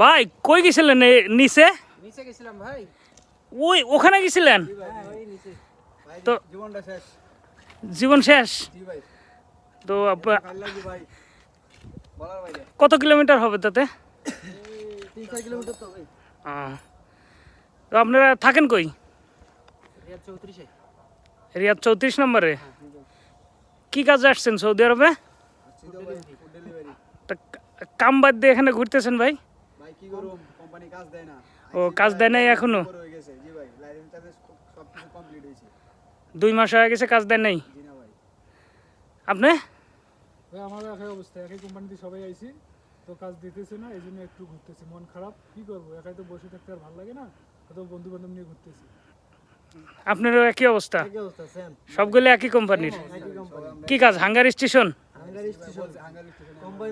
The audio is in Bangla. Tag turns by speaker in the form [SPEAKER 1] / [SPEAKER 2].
[SPEAKER 1] ভাই কই গেছিলেন নিচে?
[SPEAKER 2] নিচে গেছিলাম ভাই।
[SPEAKER 1] ওই ওখানে গেছিলেন?
[SPEAKER 2] হ্যাঁ ওই নিচে। ভাই
[SPEAKER 1] তো
[SPEAKER 2] জীবনটা শেষ।
[SPEAKER 1] জীবন শেষ?
[SPEAKER 2] জি ভাই।
[SPEAKER 1] তো
[SPEAKER 2] ভাল লাগি ভাই। বলার বাইরে।
[SPEAKER 1] কত কিলোমিটার হবে তাতে?
[SPEAKER 2] 3-4 কিলোমিটার তো ভাই।
[SPEAKER 1] তো আপনারা থাকেন কই?
[SPEAKER 2] রিয়াদ 34 এ।
[SPEAKER 1] রিয়াদ 34 নম্বরে। কি কাজে আসছেন সৌদি আরবে?
[SPEAKER 2] Food delivery.
[SPEAKER 1] তা কাম বাদ দিয়ে এখানে ঘুরতেছেন ভাই?
[SPEAKER 2] ভাই কি করব কোম্পানি কাজ দেয় না।
[SPEAKER 1] ও কাজ দেয় নাই এখনো?
[SPEAKER 2] হয়ে গেছে জি ভাই। লাইসেন্স চার্জ সবকিছু কমপ্লিট হয়েছে।
[SPEAKER 1] 2 মাস হয়ে গেছে কাজ দেয় নাই?
[SPEAKER 2] জি না ভাই।
[SPEAKER 1] আপনি?
[SPEAKER 3] ভাই আমারও একই অবস্থা, একই কোম্পানিতে সবাই আইছি, তো কাজ দিতেছে না, এই জন্য একটু ঘুরতেছি, মন খারাপ, কি করবো, একাই তো বসে থাকতে আর ভালো লাগে না, কত বন্ধু বান্ধব নিয়ে ঘুরতেছি।
[SPEAKER 1] আপনারও একই অবস্থা?
[SPEAKER 2] একই অবস্থা সেম।
[SPEAKER 1] সবগুলো একই কোম্পানির?
[SPEAKER 2] একই কোম্পানি।
[SPEAKER 1] কি কাজ? Hunger station?
[SPEAKER 2] Hungary station. Company